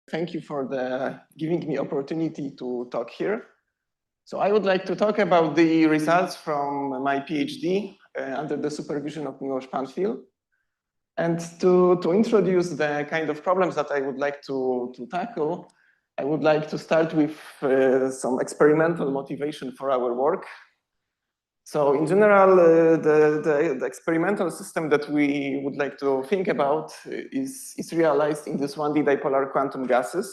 Thank you for giving me opportunity to talk here. So I would like to talk about the results from my PhD under the supervision of Miłosz Panfil. And to introduce the kind of problems that I would like to tackle, I would like to start with some experimental motivation for our work. So in general, the experimental system that we would like to think about is realized in this 1D dipolar quantum gases.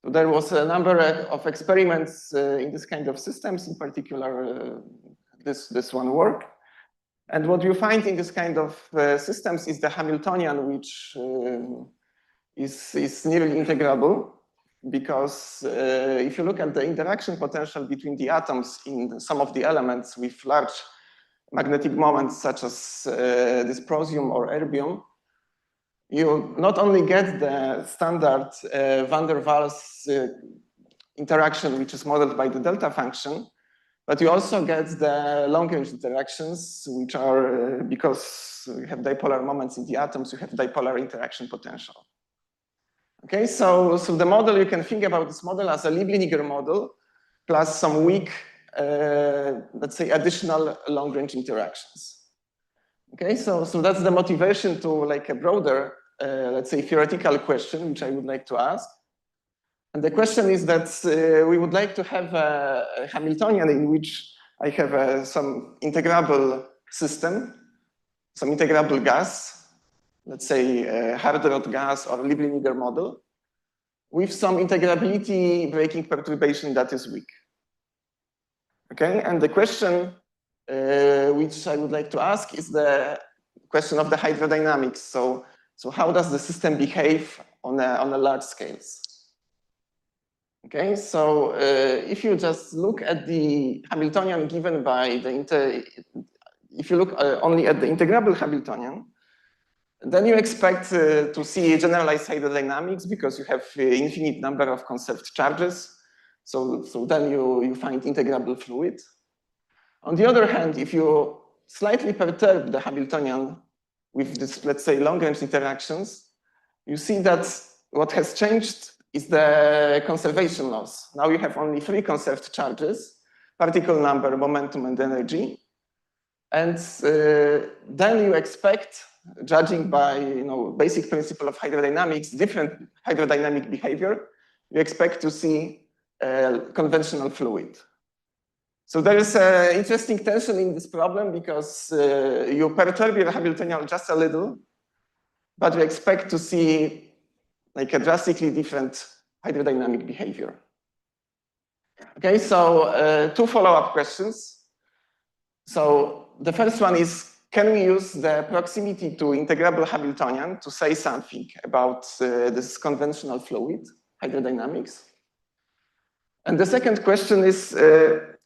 So there was a number of experiments in this kind of systems, in particular this one work. And what you find in this kind of systems is the Hamiltonian, which is nearly integrable. Because if you look at the interaction potential between the atoms in some of the elements with large magnetic moments, such as this prosium or erbium, you not only get the standard van der Waals interaction, which is modeled by the delta function, but you also get the long-range interactions, which are, because you have dipolar moments in the atoms, you have dipolar interaction potential. Okay, so the model, you can think about this model as a Liebling model plus some weak, let's say, additional long-range interactions. Okay, so that's the motivation to like a broader, let's say, theoretical question, which I would like to ask. And the question is that we would like to have a Hamiltonian in which I have some integrable system, some integrable gas, let's say hard-rod gas or Liebling model, with some integrability breaking perturbation that is weak. Okay, and the question which I would like to ask is the question of the hydrodynamics. So how does the system behave on a large scales? Okay, so if you just look at the Hamiltonian given by if you look only at the integrable Hamiltonian, then you expect to see generalized hydrodynamics because you have an infinite number of conserved charges. So then you find integrable fluid. On the other hand, if you slightly perturb the Hamiltonian with this, let's say, long-range interactions, you see that what has changed is the conservation laws. Now you have only 3 conserved charges: particle number, momentum, and energy. And then you expect, judging by basic principle of hydrodynamics, different hydrodynamic behavior, you expect to see conventional fluid. So there is an interesting tension in this problem because you perturb your Hamiltonian just a little, but you expect to see like a drastically different hydrodynamic behavior. Okay, so 2 follow-up questions. So the first one is, can we use the proximity to integrable Hamiltonian to say something about this conventional fluid hydrodynamics? And the second question is,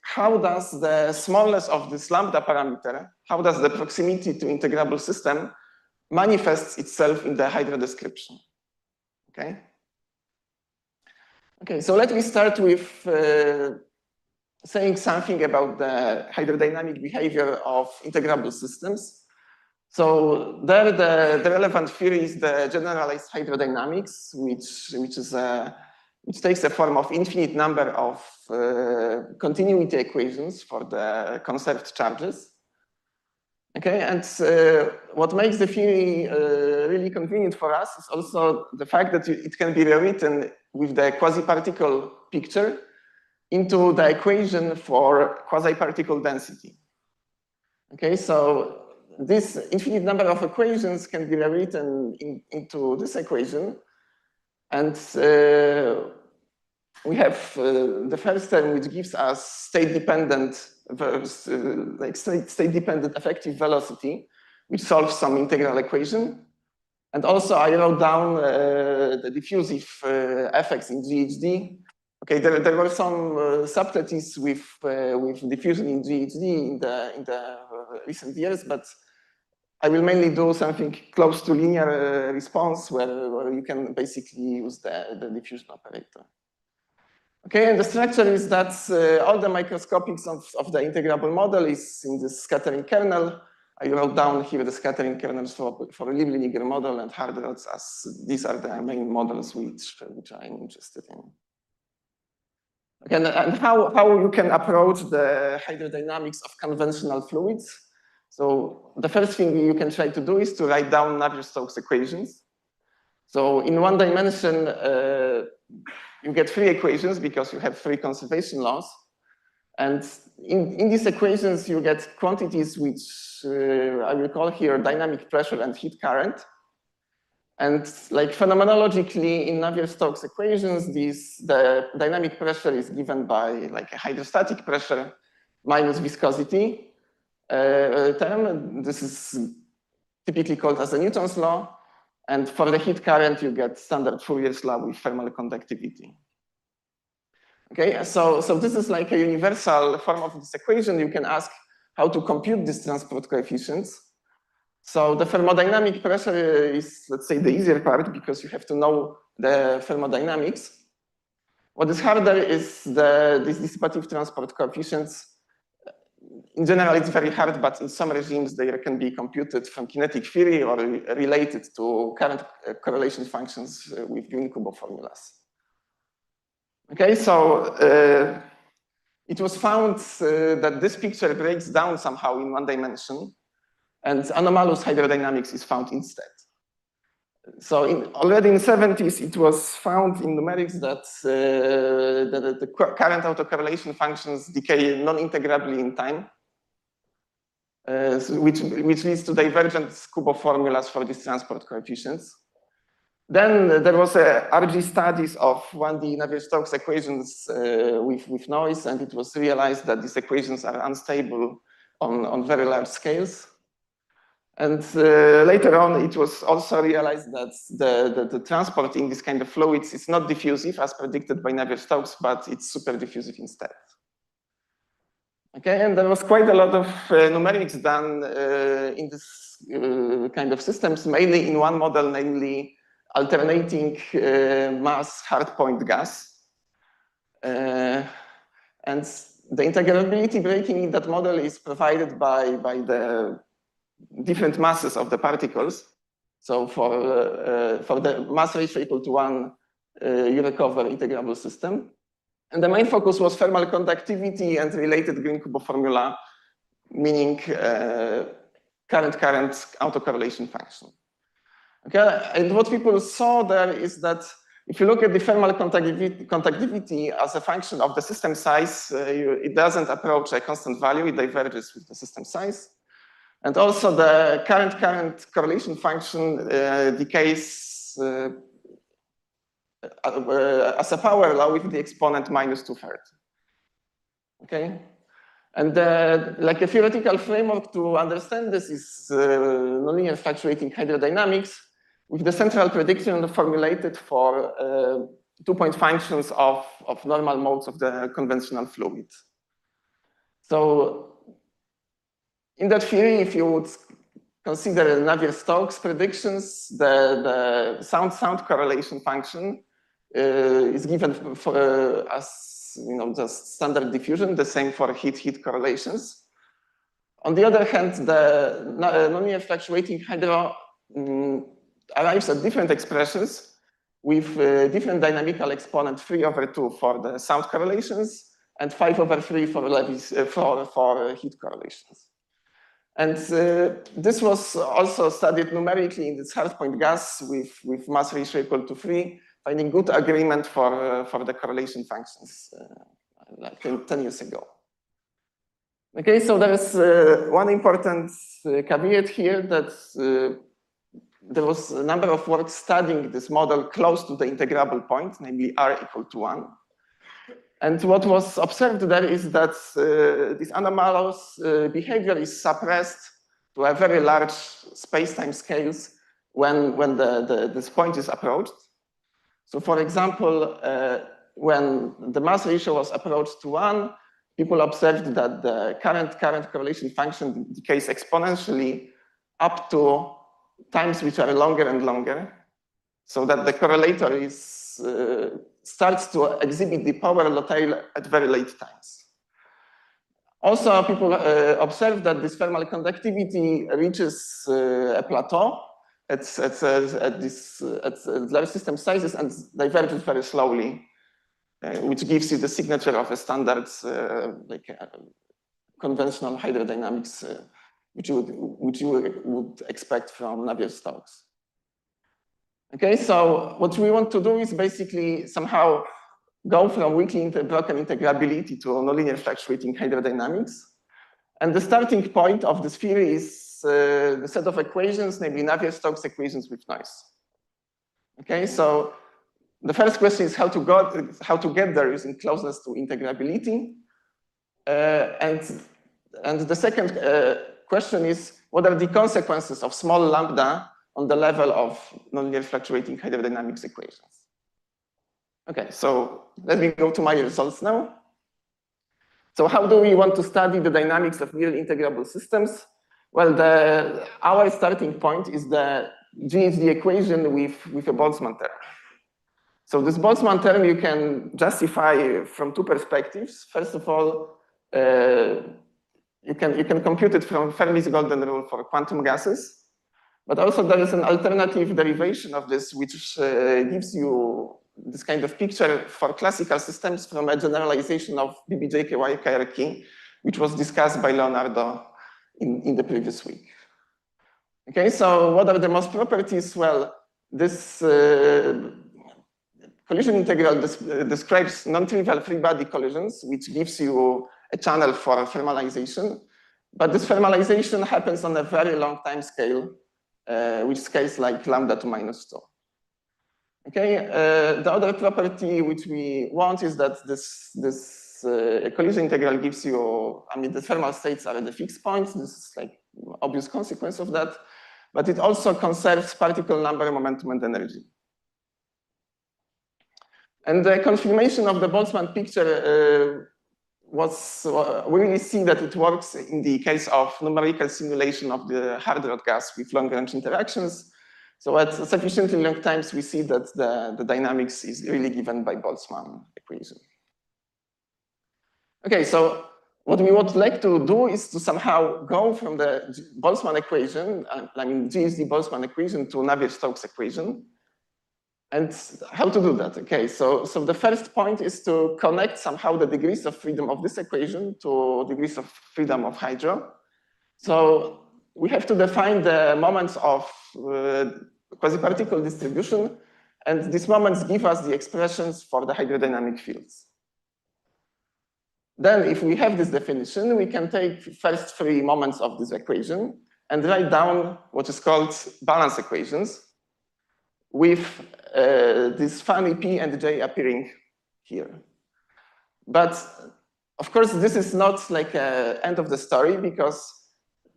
how does the smallness of this lambda parameter, how does the proximity to integrable system manifests itself in the hydro description? Okay. Okay, so let me start with saying something about the hydrodynamic behavior of integrable systems. So there, the relevant theory is the generalized hydrodynamics, which takes the form of infinite number of continuity equations for the conserved charges. Okay, and what makes the theory really convenient for us is also the fact that it can be rewritten with the quasi-particle picture into the equation for quasi-particle density. Okay, so this infinite number of equations can be rewritten into this equation. And we have the first term, which gives us state-dependent state-dependent effective velocity, which solves some integral equation. And also I wrote down the diffusive effects in GHD. Okay, there were some subtleties with diffusion in GHD in the recent years, but I will mainly do something close to linear response where you can basically use the diffusion operator. Okay, and the structure is that all the microscopics of the integrable model is in this scattering kernel. I wrote down here the scattering kernels for Liebling model and hard rods, as these are the main models which I'm interested in. Okay, and how you can approach the hydrodynamics of conventional fluids. So the first thing you can try to do is to write down Navier-Stokes equations. So in one dimension, you get three equations because you have three conservation laws. And in these equations, you get quantities which I will call here dynamic pressure and heat current. And like phenomenologically, in Navier-Stokes equations, the dynamic pressure is given by like a hydrostatic pressure minus viscosity term. This is typically called as the Newton's law. And for the heat current, you get standard Fourier's law with thermal conductivity. Okay, so this is like a universal form of this equation. You can ask how to compute these transport coefficients. So the thermodynamic pressure is, let's say, the easier part because you have to know the thermodynamics. What is harder is these dissipative transport coefficients. In general, it's very hard, but in some regimes, they can be computed from kinetic theory or related to current correlation functions with Green-Kubo formulas. Okay, so it was found that this picture breaks down somehow in one dimension, and anomalous hydrodynamics is found instead. So already in the 70s, it was found in numerics that the current autocorrelation functions decay non-integrably in time, which leads to divergent Kubo formulas for these transport coefficients. Then there was a RG studies of 1D Navier-Stokes equations with noise, and it was realized that these equations are unstable on very large scales. And later on, it was also realized that the transport in this kind of fluids is not diffusive as predicted by Navier-Stokes, but it's super diffusive instead. Okay, and there was quite a lot of numerics done in this kind of systems, mainly in one model, namely alternating mass hardpoint gas. And the integrability breaking in that model is provided by the different masses of the particles. So for the mass ratio equal to 1, you recover integrable system. And the main focus was thermal conductivity and related Green-Kubo formula, meaning current autocorrelation function. Okay, and what people saw there is that if you look at the thermal conductivity as a function of the system size, it doesn't approach a constant value, it diverges with the system size. And also the current correlation function decays as a power law with the exponent minus 2/3. Okay, and like a theoretical framework to understand this is nonlinear fluctuating hydrodynamics, with the central prediction formulated for 2-point functions of normal modes of the conventional fluid. So in that theory, if you would consider Navier-Stokes predictions, the sound correlation function is given as just standard diffusion, the same for heat correlations. On the other hand, the nonlinear fluctuating hydro arrives at different expressions with different dynamical exponent 3/2 for the sound correlations and 5/3 for heat correlations. And this was also studied numerically in this hardpoint gas with mass ratio equal to 3, finding good agreement for the correlation functions like 10 years ago. Okay, so there is one important caveat here that there was a number of works studying this model close to the integrable point, namely r equal to 1. And what was observed there is that this anomalous behavior is suppressed to a very large space-time scales when this point is approached. So for example, when the mass ratio was approached to 1, people observed that the current correlation function decays exponentially up to times which are longer and longer, so that the correlator starts to exhibit the power law tail at very late times. Also, people observe that this thermal conductivity reaches a plateau at large system sizes and diverges very slowly, which gives you the signature of a standard conventional hydrodynamics, which you would expect from Navier-Stokes. Okay, so what we want to do is basically somehow go from weakly broken integrability to nonlinear fluctuating hydrodynamics. And the starting point of this theory is the set of equations, namely Navier-Stokes equations with noise. Okay, so the first question is how to get there using closeness to integrability. And the second question is, what are the consequences of small lambda on the level of nonlinear fluctuating hydrodynamics equations? Okay, so let me go to my results now. So how do we want to study the dynamics of nearly integrable systems? Well, our starting point is the GHD equation with a Boltzmann term. So this Boltzmann term you can justify from two perspectives. First of all, you can compute it from Fermi's golden rule for quantum gases. But also there is an alternative derivation of this, which gives you this kind of picture for classical systems from a generalization of BBJKY hierarchy, which was discussed by Leonardo in the previous week. Okay, so what are the most properties? Well, this collision integral describes non-trivial free body collisions, which gives you a channel for thermalization. But this thermalization happens on a very long time scale, which scales like lambda to -2. Okay, the other property which we want is that this collision integral gives you, I mean, the thermal states are at the fixed points. This is like obvious consequence of that, but it also conserves particle number, momentum, and energy. And the confirmation of the Boltzmann picture we really see that it works in the case of numerical simulation of the hard rod gas with long-range interactions. So at sufficiently long times, we see that the dynamics is really given by Boltzmann equation. Okay, so what we would like to do is to somehow go from the Boltzmann equation, I mean GHD Boltzmann equation, to Navier-Stokes equation. And how to do that? Okay, so the first point is to connect somehow the degrees of freedom of this equation to degrees of freedom of hydro. So we have to define the moments of quasi-particle distribution, and these moments give us the expressions for the hydrodynamic fields. Then if we have this definition, we can take first three moments of this equation and write down what is called balance equations with this funny P and J appearing here. But of course, this is not like an end of the story, because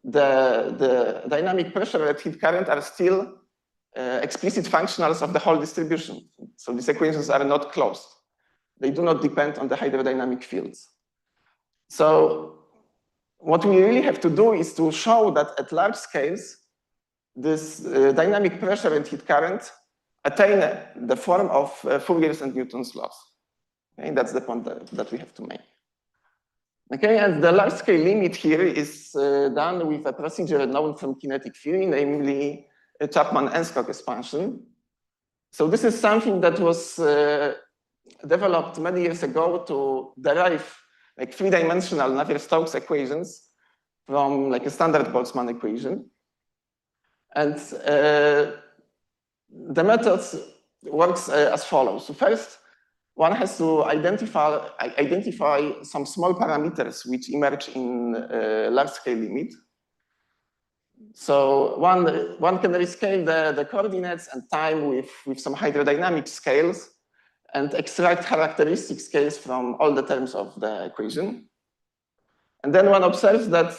the dynamic pressure and heat current are still explicit functionals of the whole distribution. So these equations are not closed. They do not depend on the hydrodynamic fields. So what we really have to do is to show that at large scales, this dynamic pressure and heat current attain the form of Fourier's and Newton's laws. Okay, that's the point that we have to make. Okay, and the large scale limit here is done with a procedure known from kinetic theory, namely a Chapman-Enskog expansion. So this is something that was developed many years ago to derive like three-dimensional Navier-Stokes equations from like a standard Boltzmann equation. And the method works as follows. So first, one has to identify some small parameters which emerge in large-scale limit. So one can rescale the coordinates and time with some hydrodynamic scales and extract characteristic scales from all the terms of the equation. And then one observes that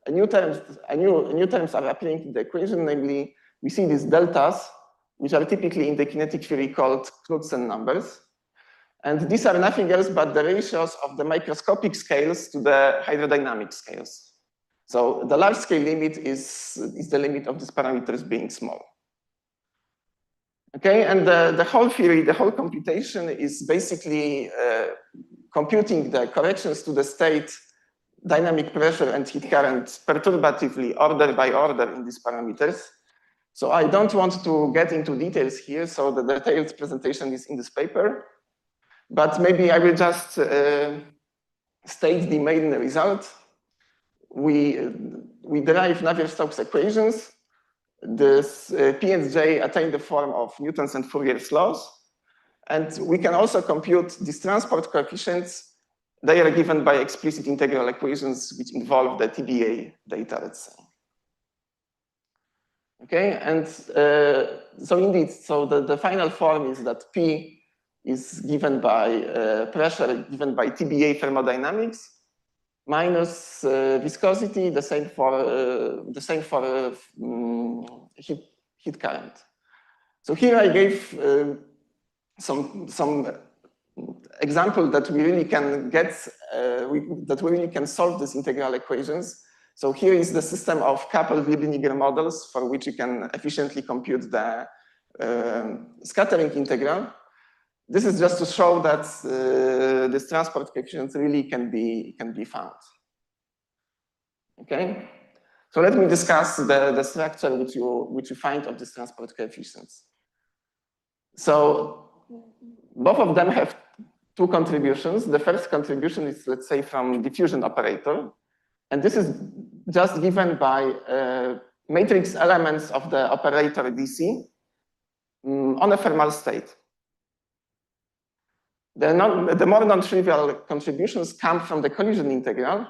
new terms are appearing in the equation, namely, we see these deltas, which are typically in the kinetic theory called Knudsen numbers. And these are nothing else but the ratios of the microscopic scales to the hydrodynamic scales. So the large scale limit is the limit of these parameters being small. Okay, and the whole theory, the whole computation is basically computing the corrections to the state, dynamic pressure, and heat current perturbatively, order by order in these parameters. So I don't want to get into details here, so the detailed presentation is in this paper. But maybe I will just state the main result. We derive Navier-Stokes equations. This P and J attain the form of Newton's and Fourier's laws. And we can also compute these transport coefficients. They are given by explicit integral equations which involve the TBA data, let's say. Okay, and so indeed, so the final form is that P is given by pressure given by TBA thermodynamics minus viscosity, the same for heat current. So here I gave some example that we really can get, that we really can solve these integral equations. So here is the system of coupled Liebniger models for which you can efficiently compute the scattering integral. This is just to show that this transport coefficients really can be found. Okay, so let me discuss the structure which you find of these transport coefficients. So both of them have two contributions. The first contribution is, let's say, from diffusion operator. And this is just given by matrix elements of the operator DC on a thermal state. The more non-trivial contributions come from the collision integral.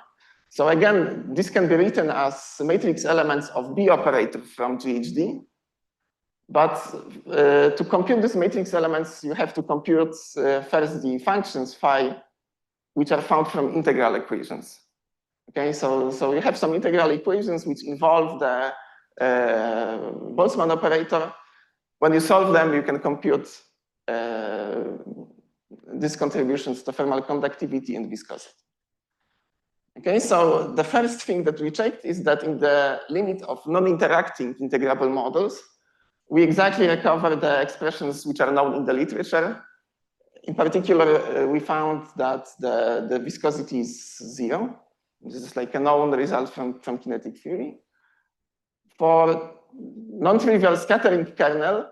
So again, this can be written as matrix elements of B operator from GHD. But to compute these matrix elements, you have to compute first the functions phi, which are found from integral equations. Okay, so you have some integral equations which involve the Boltzmann operator. When you solve them, you can compute these contributions to thermal conductivity and viscosity. Okay, so the first thing that we checked is that in the limit of non-interacting integrable models, we exactly recover the expressions which are known in the literature. In particular, we found that the viscosity is 0. This is like a known result from kinetic theory. For non-trivial scattering kernel,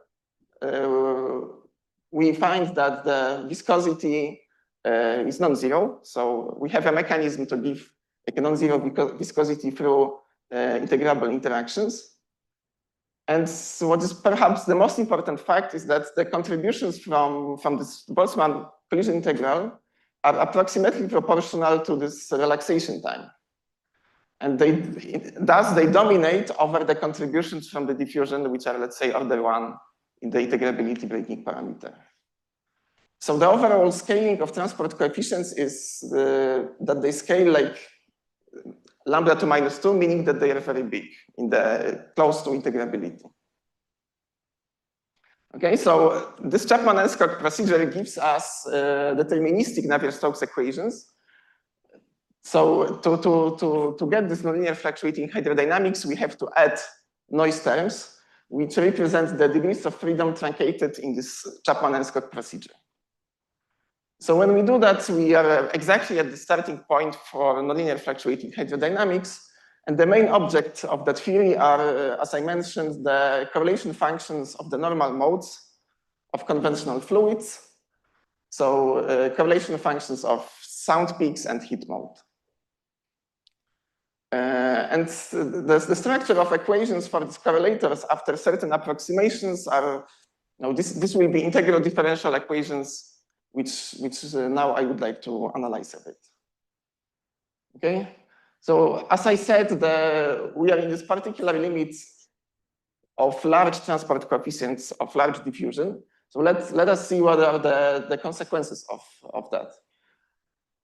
we find that the viscosity is non-zero. So we have a mechanism to give like a non-zero viscosity through integrable interactions. And so what is perhaps the most important fact is that the contributions from this Boltzmann collision integral are approximately proportional to this relaxation time. And thus they dominate over the contributions from the diffusion, which are, let's say, order 1 in the integrability breaking parameter. So the overall scaling of transport coefficients is that they scale like lambda to -2, meaning that they are very big, in the close to integrability. Okay, so this Chapman-Enskog procedure gives us deterministic Navier-Stokes equations. So to get this nonlinear fluctuating hydrodynamics, we have to add noise terms, which represent the degrees of freedom truncated in this Chapman-Enskog procedure. So when we do that, we are exactly at the starting point for nonlinear fluctuating hydrodynamics. And the main object of that theory are, as I mentioned, the correlation functions of the normal modes of conventional fluids. So correlation functions of sound peaks and heat mode. And the structure of equations for these correlators after certain approximations are, this will be integral differential equations, which now I would like to analyze a bit. Okay, so as I said, we are in this particular limit of large transport coefficients of large diffusion. So let us see what are the consequences of that.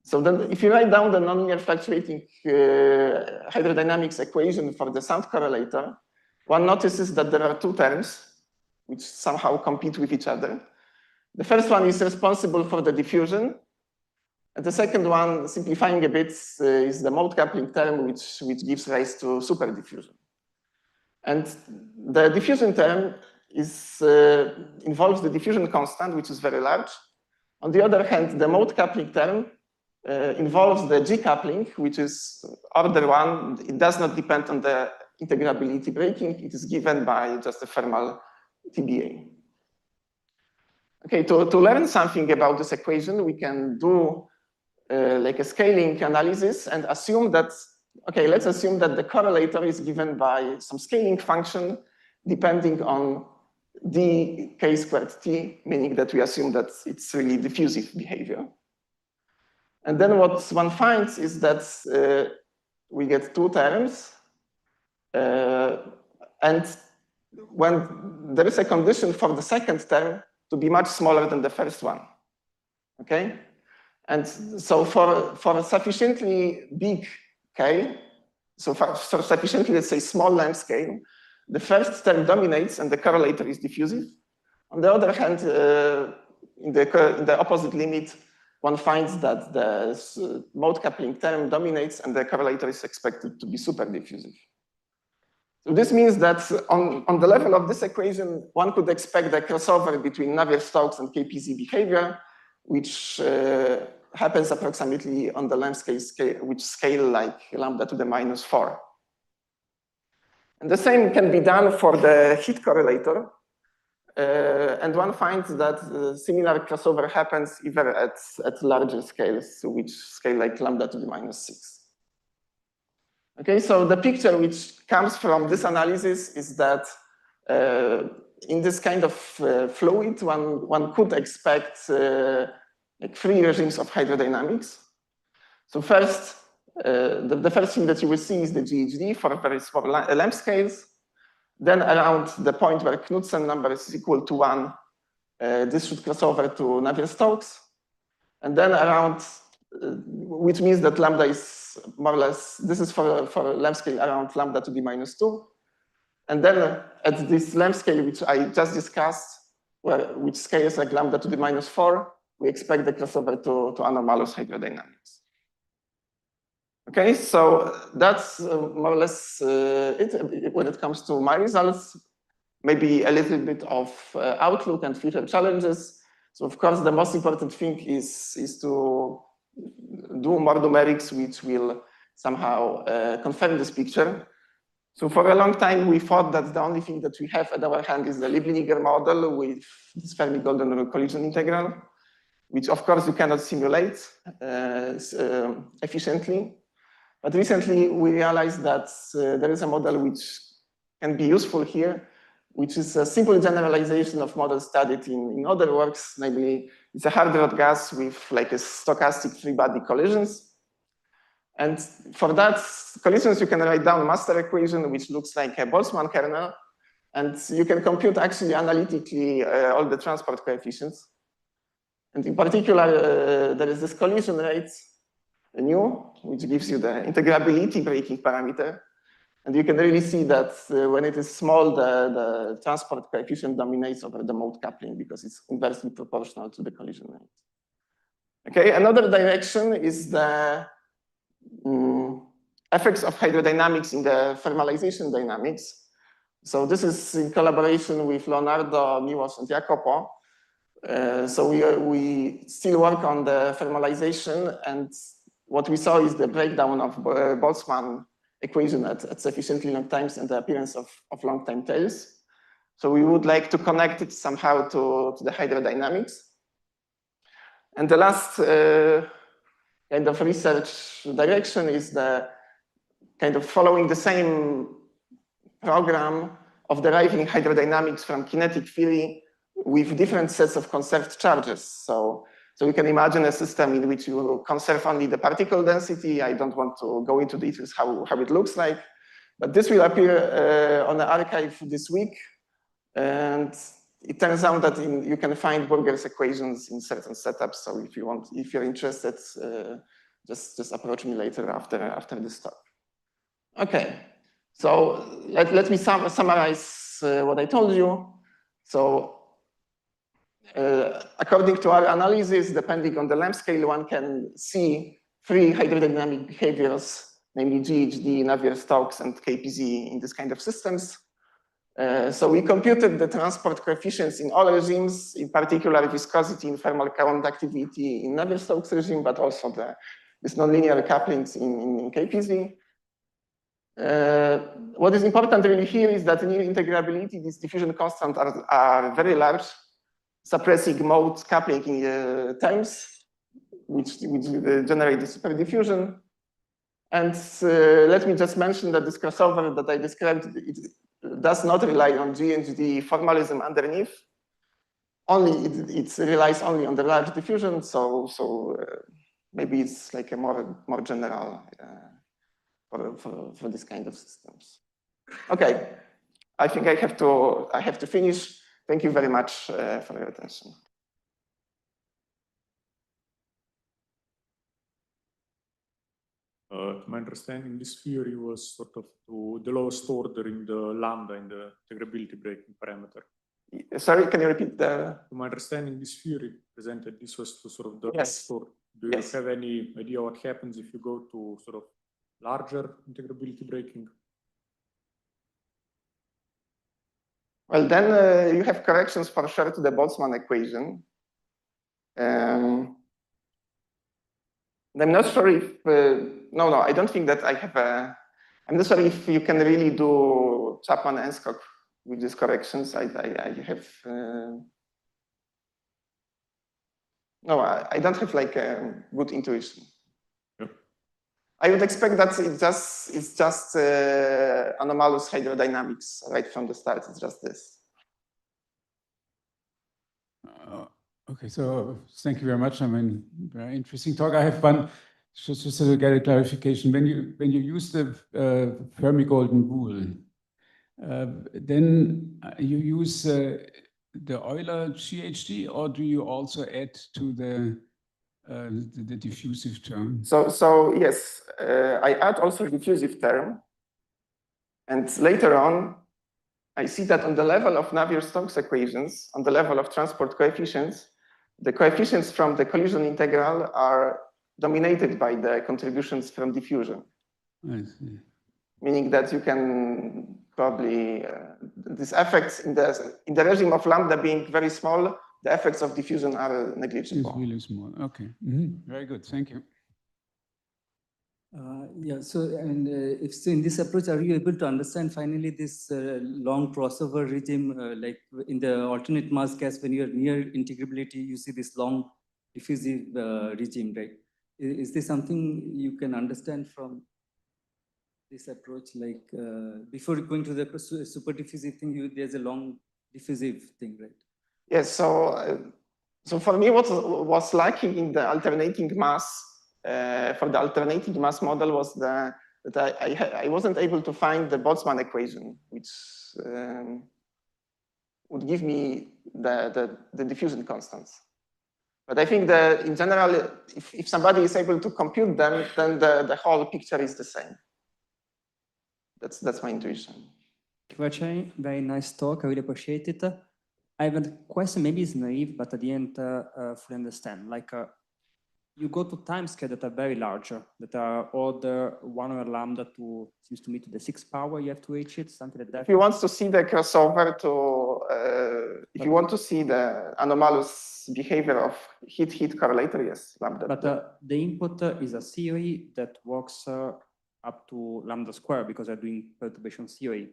So then if you write down the nonlinear fluctuating hydrodynamics equation for the sound correlator, one notices that there are two terms which somehow compete with each other. The first one is responsible for the diffusion. And the second one, simplifying a bit, is the mode coupling term, which gives rise to superdiffusion. And the diffusion term involves the diffusion constant, which is very large. On the other hand, the mode coupling term involves the G coupling, which is order 1. It does not depend on the integrability breaking. It is given by just a thermal TBA. Okay, to learn something about this equation, we can do like a scaling analysis and assume that, okay, let's assume that the correlator is given by some scaling function depending on d k squared t, meaning that we assume that it's really diffusive behavior. And then what one finds is that we get two terms. And when there is a condition for the second term to be much smaller than the first one, okay? And so for a sufficiently big k, so for sufficiently, let's say, small length scale, the first term dominates and the correlator is diffusive. On the other hand, in the opposite limit, one finds that the mode coupling term dominates and the correlator is expected to be super diffusive. So this means that on the level of this equation, one could expect a crossover between Navier-Stokes and KPZ behavior, which happens approximately on the length scale, which scale like lambda to the -4. And the same can be done for the heat correlator. And one finds that similar crossover happens even at larger scales, which scale like lambda to the -6. Okay, so the picture which comes from this analysis is that in this kind of fluid, one could expect like 3 regimes of hydrodynamics. So first, the first thing that you will see is the GHD for very small length scales. Then around the point where Knudsen number is equal to 1, this should cross over to Navier-Stokes. And then around, which means that lambda is more or less, this is for length scale around lambda to the -2. And then at this length scale, which I just discussed, which scales like lambda to the -4, we expect the crossover to anomalous hydrodynamics. Okay, so that's more or less it when it comes to my results. Maybe a little bit of outlook and future challenges. So of course, the most important thing is to do more numerics, which will somehow confirm this picture. So for a long time, we thought that the only thing that we have at our hand is the Liebniger model with this Fermi-Golden collision integral, which of course you cannot simulate efficiently. But recently we realized that there is a model which can be useful here, which is a simple generalization of models studied in other works, namely it's a hard rod gas with like a stochastic 3-body collisions. And for that collisions, you can write down a master equation, which looks like a Boltzmann kernel. And you can compute actually analytically all the transport coefficients. And in particular, there is this collision rate, nu, which gives you the integrability breaking parameter. And you can really see that when it is small, the transport coefficient dominates over the mode coupling because it's inversely proportional to the collision rate. Okay, another direction is the effects of hydrodynamics in the thermalization dynamics. So this is in collaboration with Leonardo, Miłosz, and Jacopo. So we still work on the thermalization, and what we saw is the breakdown of Boltzmann equation at sufficiently long times and the appearance of long time tails. So we would like to connect it somehow to the hydrodynamics. And the last kind of research direction is the kind of following the same program of deriving hydrodynamics from kinetic theory with different sets of conserved charges. So we can imagine a system in which you conserve only the particle density. I don't want to go into details how it looks like, but this will appear on the archive this week. And it turns out that you can find Burger's equations in certain setups. So if you're interested, just approach me later after this talk. Okay, so let me summarize what I told you. So according to our analysis, depending on the length scale, one can see 3 hydrodynamic behaviors, namely GHD, Navier-Stokes, and KPZ in this kind of systems. So we computed the transport coefficients in all regimes, in particular viscosity in thermal conductivity in Navier-Stokes regime, but also these nonlinear couplings in KPZ. What is important really here is that near integrability, these diffusion constants are very large, suppressing mode coupling in terms, which generate the superdiffusion. And let me just mention that this crossover that I described, it does not rely on G and GD formalism underneath. It relies only on the large diffusion. So maybe it's like a more general for this kind of systems. Okay, I think I have to finish. Thank you very much for your attention. My understanding, this theory was sort of to the lowest order in the lambda in the integrability breaking parameter. Sorry, can you repeat the? To my understanding, this theory presented this was to sort of the yes. lowest order. Do you have any idea what happens if you go to sort of larger integrability breaking? Well, then you have corrections for sure to the Boltzmann equation. I'm not sure if, no, I don't think that I have I'm not sure if you can really do Chapman-Enskog with these corrections. I have, no, I don't have like a good intuition. Yep. I would expect that it's just anomalous hydrodynamics right from the start. It's just this. Okay, so thank you very much. I mean, very interesting talk. I have one, just to get a clarification. When you use the Fermi golden rule, then you use the Euler GHD, or do you also add to the diffusive term? So yes, I add also diffusive term, and later on, I see that on the level of Navier-Stokes equations, on the level of transport coefficients, the coefficients from the collision integral are dominated by the contributions from diffusion. I see. Meaning that you can probably, these effects in the regime of lambda being very small, the effects of diffusion are negligible. It's really small. Okay. Very good. Thank you. Yeah, so and if so in this approach, are you able to understand finally this long crossover regime, like in the alternate mass case, when you're near integrability, you see this long diffusive regime, right? Is this something you can understand from this approach? Like before going to the super diffusive thing, there's a long diffusive thing, right? Yes, so for me, what was lacking in the alternating mass, for the alternating mass model was that I wasn't able to find the Boltzmann equation, which would give me the diffusion constants. But I think that in general, if somebody is able to compute them, then the whole picture is the same. That's my intuition. Maciej, very nice talk. I really appreciate it. I have a question, maybe it's naive, but at the end, fully understand. Like, you go to timescale that are very large, that are order 1 over lambda to, seems to me, to the 6th power, you have to reach it, something like that. If you want to see the crossover to, if you want to see the anomalous behavior of heat correlator, yes, lambda. But the input is a theory that works up to lambda square because I'm doing perturbation theory.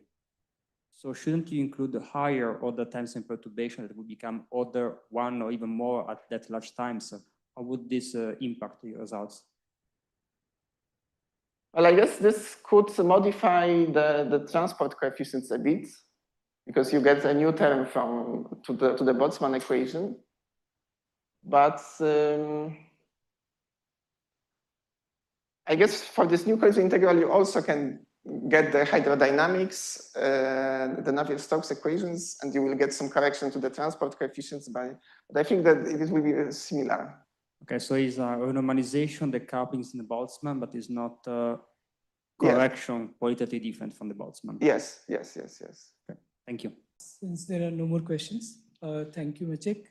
So shouldn't you include the higher order times in perturbation that would become order 1 or even more at that large times? How would this impact your results? Well, I guess this could modify the transport coefficients a bit, because you get a new term to the Boltzmann equation. But I guess for this new collision integral, you also can get the hydrodynamics, the Navier-Stokes equations, and you will get some correction to the transport coefficients but I think that it will be similar. Okay, so it's a normalization, the couplings in the Boltzmann, but it's not correction qualitatively different from the Boltzmann. Yes. Okay, thank you. Since there are no more questions, thank you, Maciej.